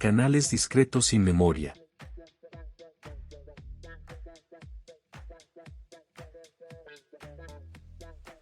canales discretos sin memoria.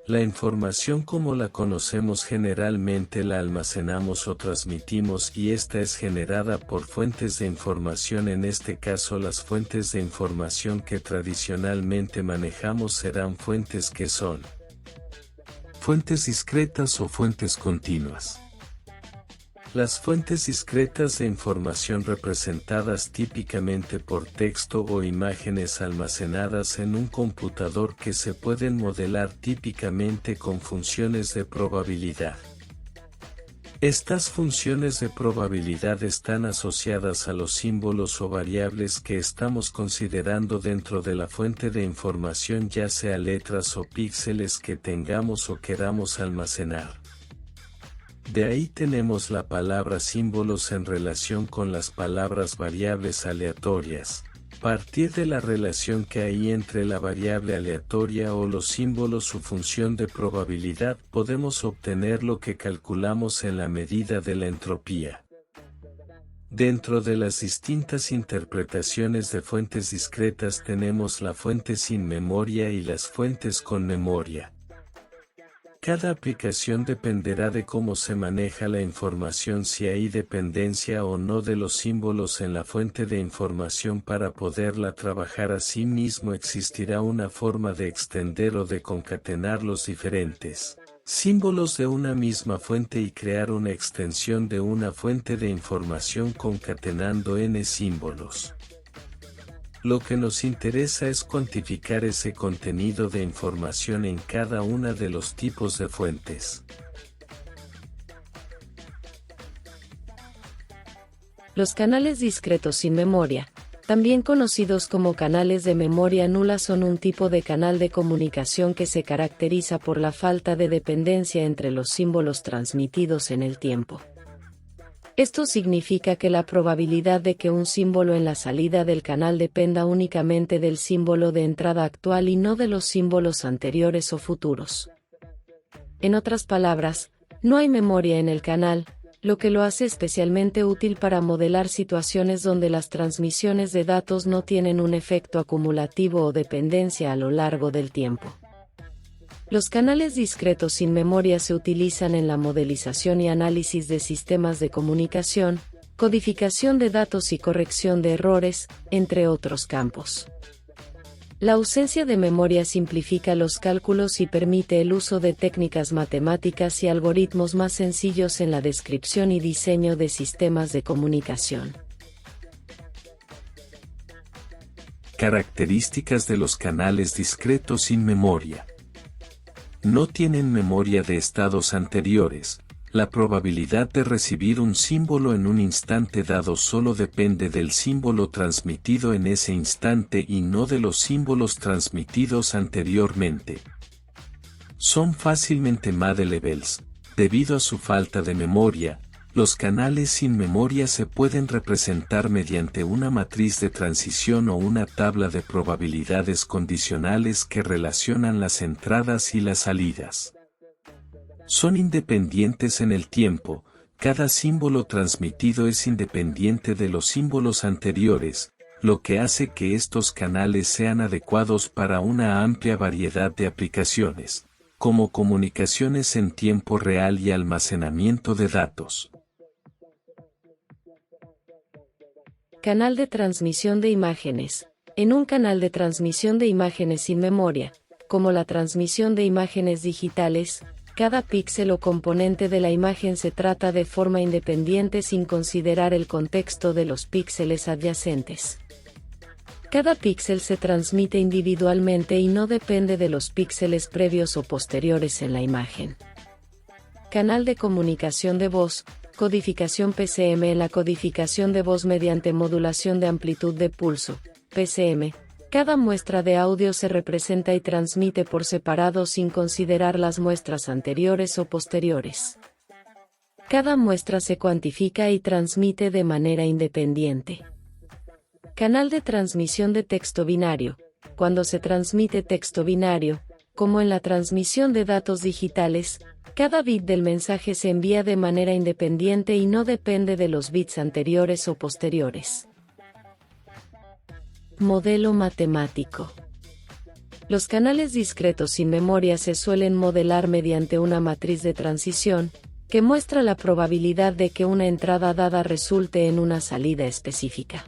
La información como la conocemos generalmente la almacenamos o transmitimos y esta es generada por fuentes de información. En este caso las fuentes de información que tradicionalmente manejamos serán fuentes que son fuentes discretas o fuentes continuas. Las fuentes discretas de información representadas típicamente por texto o imágenes almacenadas en un computador que se pueden modelar típicamente con funciones de probabilidad. Estas funciones de probabilidad están asociadas a los símbolos o variables que estamos considerando dentro de la fuente de información, ya sea letras o píxeles que tengamos o queramos almacenar. De ahí tenemos la palabra símbolos en relación con las palabras variables aleatorias. Partir de la relación que hay entre la variable aleatoria o los símbolos su función de probabilidad, podemos obtener lo que calculamos en la medida de la entropía. Dentro de las distintas interpretaciones de fuentes discretas tenemos la fuente sin memoria y las fuentes con memoria. Cada aplicación dependerá de cómo se maneja la información, si hay dependencia o no de los símbolos en la fuente de información para poderla trabajar. Asimismo, existirá una forma de extender o de concatenar los diferentes símbolos de una misma fuente y crear una extensión de una fuente de información concatenando n símbolos. Lo que nos interesa es cuantificar ese contenido de información en cada una de los tipos de fuentes. Los canales discretos sin memoria, también conocidos como canales de memoria nula, son un tipo de canal de comunicación que se caracteriza por la falta de dependencia entre los símbolos transmitidos en el tiempo. Esto significa que la probabilidad de que un símbolo en la salida del canal dependa únicamente del símbolo de entrada actual y no de los símbolos anteriores o futuros. En otras palabras, no hay memoria en el canal, lo que lo hace especialmente útil para modelar situaciones donde las transmisiones de datos no tienen un efecto acumulativo o dependencia a lo largo del tiempo. Los canales discretos sin memoria se utilizan en la modelización y análisis de sistemas de comunicación, codificación de datos y corrección de errores, entre otros campos. La ausencia de memoria simplifica los cálculos y permite el uso de técnicas matemáticas y algoritmos más sencillos en la descripción y diseño de sistemas de comunicación. Características de los canales discretos sin memoria. No tienen memoria de estados anteriores. La probabilidad de recibir un símbolo en un instante dado solo depende del símbolo transmitido en ese instante y no de los símbolos transmitidos anteriormente. Son fácilmente modelables. Debido a su falta de memoria, los canales sin memoria se pueden representar mediante una matriz de transición o una tabla de probabilidades condicionales que relacionan las entradas y las salidas. Son independientes en el tiempo. Cada símbolo transmitido es independiente de los símbolos anteriores, lo que hace que estos canales sean adecuados para una amplia variedad de aplicaciones, como comunicaciones en tiempo real y almacenamiento de datos. Canal de transmisión de imágenes. En un canal de transmisión de imágenes sin memoria, como la transmisión de imágenes digitales, cada píxel o componente de la imagen se trata de forma independiente sin considerar el contexto de los píxeles adyacentes. Cada píxel se transmite individualmente y no depende de los píxeles previos o posteriores en la imagen. Canal de comunicación de voz. Codificación PCM. La codificación de voz mediante modulación de amplitud de pulso, PCM. Cada muestra de audio se representa y transmite por separado sin considerar las muestras anteriores o posteriores. Cada muestra se cuantifica y transmite de manera independiente. Canal de transmisión de texto binario. Cuando se transmite texto binario, como en la transmisión de datos digitales, cada bit del mensaje se envía de manera independiente y no depende de los bits anteriores o posteriores. Modelo matemático. Los canales discretos sin memoria se suelen modelar mediante una matriz de transición, que muestra la probabilidad de que una entrada dada resulte en una salida específica.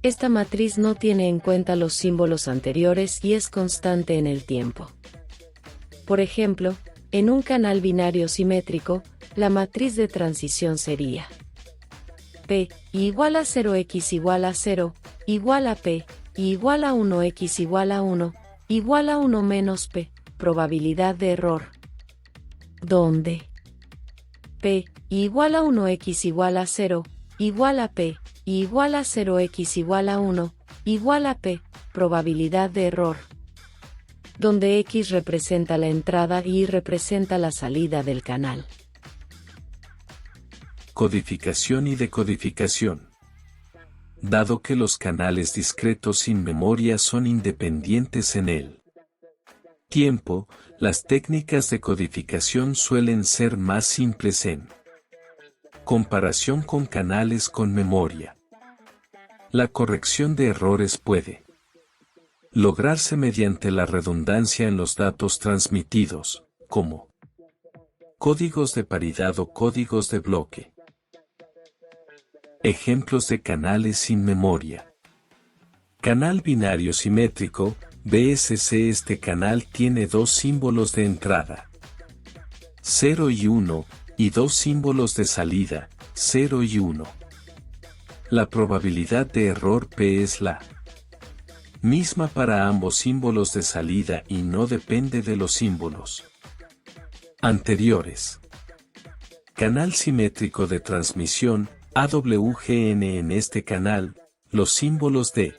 Esta matriz no tiene en cuenta los símbolos anteriores y es constante en el tiempo. Por ejemplo, en un canal binario simétrico, la matriz de transición sería P igual a 0x igual a 0, igual a P, igual a 1x igual a 1, igual a 1 menos P, probabilidad de error, donde P igual a 1x igual a 0, igual a P, igual a 0x igual a 1, igual a P, probabilidad de error, donde X representa la entrada y Y representa la salida del canal. Codificación y decodificación. Dado que los canales discretos sin memoria son independientes en el tiempo, las técnicas de codificación suelen ser más simples en comparación con canales con memoria. La corrección de errores puede lograrse mediante la redundancia en los datos transmitidos, como códigos de paridad o códigos de bloque. Ejemplos de canales sin memoria. Canal binario simétrico, BSC. Este canal tiene dos símbolos de entrada, 0 y 1, y dos símbolos de salida, 0 y 1. La probabilidad de error P es la misma para ambos símbolos de salida y no depende de los símbolos anteriores. Canal simétrico de transmisión, AWGN. En este canal, los símbolos de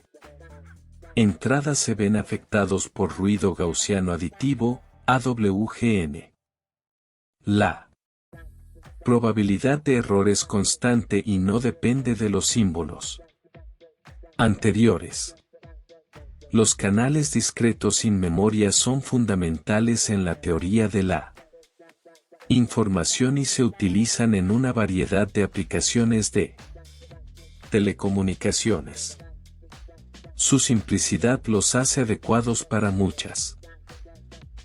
entrada se ven afectados por ruido gaussiano aditivo, AWGN. La probabilidad de error es constante y no depende de los símbolos anteriores. Los canales discretos sin memoria son fundamentales en la teoría de la información y se utilizan en una variedad de aplicaciones de telecomunicaciones. Su simplicidad los hace adecuados para muchas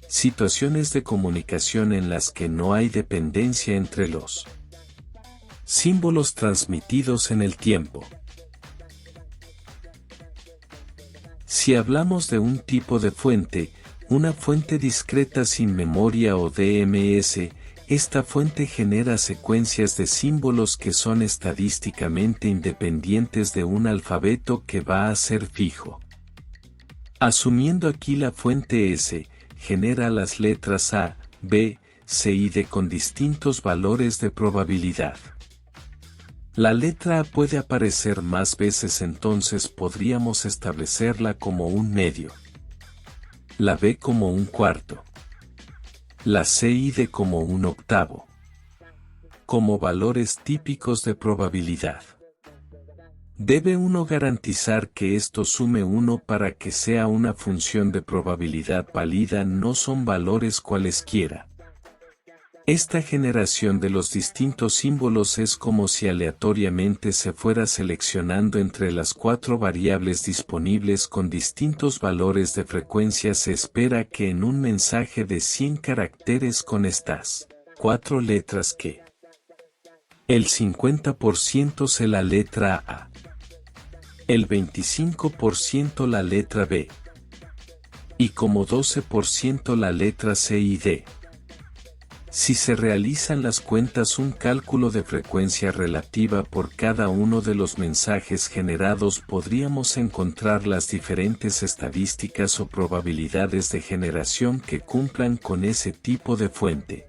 situaciones de comunicación en las que no hay dependencia entre los símbolos transmitidos en el tiempo. Si hablamos de un tipo de fuente, una fuente discreta sin memoria o DMS, esta fuente genera secuencias de símbolos que son estadísticamente independientes de un alfabeto que va a ser fijo. Asumiendo aquí la fuente S, genera las letras A, B, C y D con distintos valores de probabilidad. La letra A puede aparecer más veces, entonces podríamos establecerla como un medio, la B como un cuarto, la C y D como un octavo, como valores típicos de probabilidad. Debe uno garantizar que esto sume 1 para que sea una función de probabilidad válida, no son valores cualesquiera. Esta generación de los distintos símbolos es como si aleatoriamente se fuera seleccionando entre las 4 variables disponibles con distintos valores de frecuencia. Se espera que en un mensaje de 100 caracteres con estas 4 letras que el 50% sea la letra A, el 25% la letra B y como 12% la letra C y D. Si se realizan las cuentas, un cálculo de frecuencia relativa por cada uno de los mensajes generados, podríamos encontrar las diferentes estadísticas o probabilidades de generación que cumplan con ese tipo de fuente.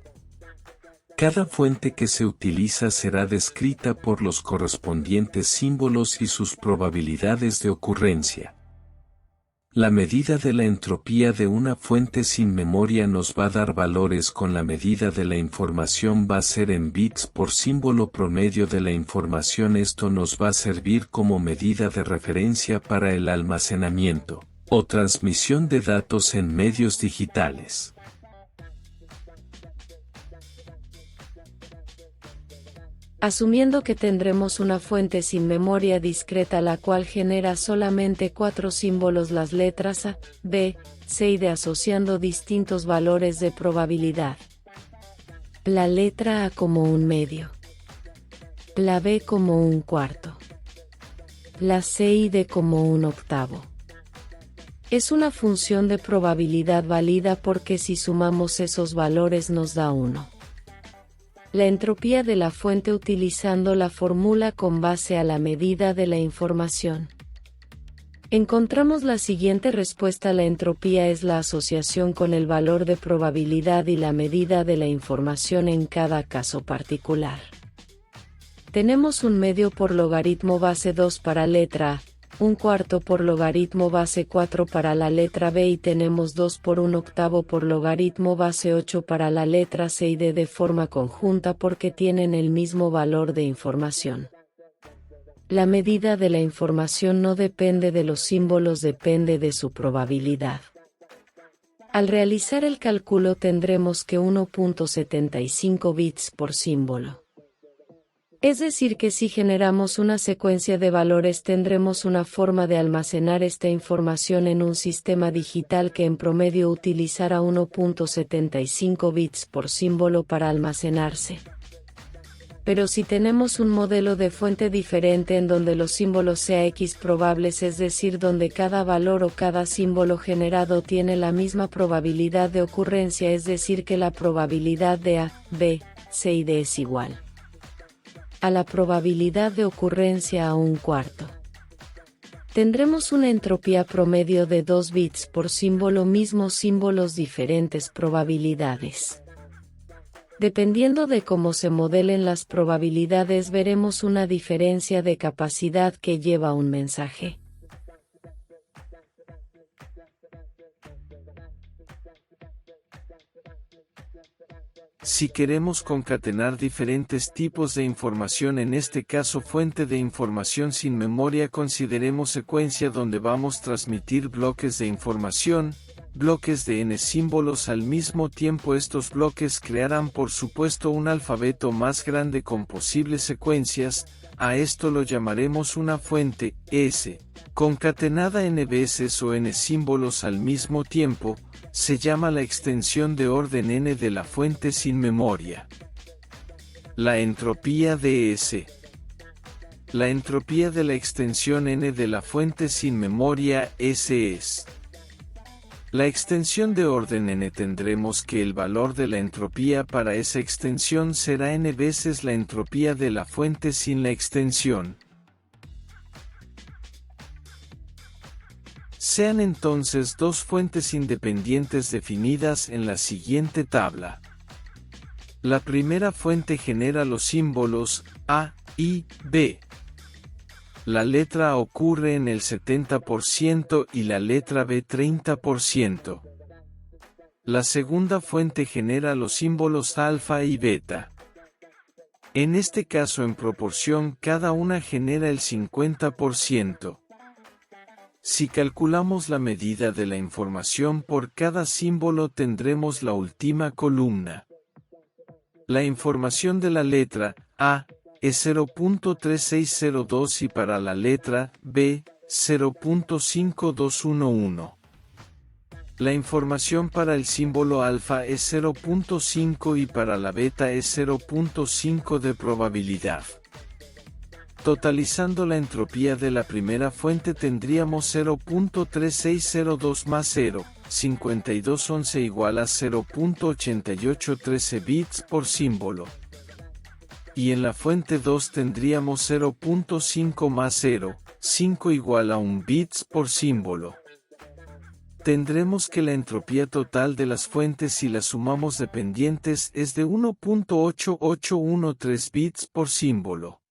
Cada fuente que se utiliza será descrita por los correspondientes símbolos y sus probabilidades de ocurrencia. La medida de la entropía de una fuente sin memoria nos va a dar valores con la medida de la información, va a ser en bits por símbolo promedio de la información. Esto nos va a servir como medida de referencia para el almacenamiento. o transmisión de datos en medios digitales. Asumiendo que tendremos una fuente sin memoria discreta la cual genera solamente 4 símbolos, las letras A, B, C y D asociando distintos valores de probabilidad. La letra A como un medio. La B como un cuarto. La C y D como un octavo. Es una función de probabilidad válida porque si sumamos esos valores nos da 1. La entropía de la fuente utilizando la fórmula con base a la medida de la información. Encontramos la siguiente respuesta: la entropía es la asociación con el valor de probabilidad y la medida de la información en cada caso particular. Tenemos un medio por logaritmo base 2 para letra A, un cuarto por logaritmo base 4 para la letra B y tenemos 2 por un octavo por logaritmo base 8 para la letra C y D de forma conjunta porque tienen el mismo valor de información. La medida de la información no depende de los símbolos, depende de su probabilidad. Al realizar el cálculo tendremos que 1.75 bits por símbolo. Es decir que si generamos una secuencia de valores tendremos una forma de almacenar esta información en un sistema digital que en promedio utilizará 1.75 bits por símbolo para almacenarse. Pero si tenemos un modelo de fuente diferente en donde los símbolos sean X probables, es decir, donde cada valor o cada símbolo generado tiene la misma probabilidad de ocurrencia, es decir, que la probabilidad de A, B, C y D es igual a la probabilidad de ocurrencia a un cuarto. Tendremos una entropía promedio de 2 bits por símbolo, mismos símbolos, diferentes probabilidades. Dependiendo de cómo se modelen las probabilidades, veremos una diferencia de capacidad que lleva un mensaje. Si queremos concatenar diferentes tipos de información, en este caso fuente de información sin memoria, consideremos secuencia donde vamos a transmitir bloques de información, bloques de n símbolos al mismo tiempo. Estos bloques crearán por supuesto un alfabeto más grande con posibles secuencias. A esto lo llamaremos una fuente S. Concatenada n veces o n símbolos al mismo tiempo, se llama la extensión de orden n de la fuente sin memoria. La entropía de S. La entropía de la extensión n de la fuente sin memoria S es la extensión de orden n. Tendremos que el valor de la entropía para esa extensión será n veces la entropía de la fuente sin la extensión. Sean entonces dos fuentes independientes definidas en la siguiente tabla. La primera fuente genera los símbolos A y B. La letra A ocurre en el 70% y la letra B 30%. La segunda fuente genera los símbolos alfa y beta. En este caso en proporción cada una genera el 50%. Si calculamos la medida de la información por cada símbolo tendremos la última columna. La información de la letra A es 0.3602 y para la letra B 0.5211. La información para el símbolo alfa es 0.5 y para la beta es 0.5 de probabilidad. Totalizando la entropía de la primera fuente tendríamos 0.3602 más 0.5211 igual a 0.8813 bits por símbolo. Y en la fuente 2 tendríamos 0.5 más 0.5 igual a 1 bits por símbolo. Tendremos que la entropía total de las fuentes si las sumamos dependientes es de 1.8813 bits por símbolo.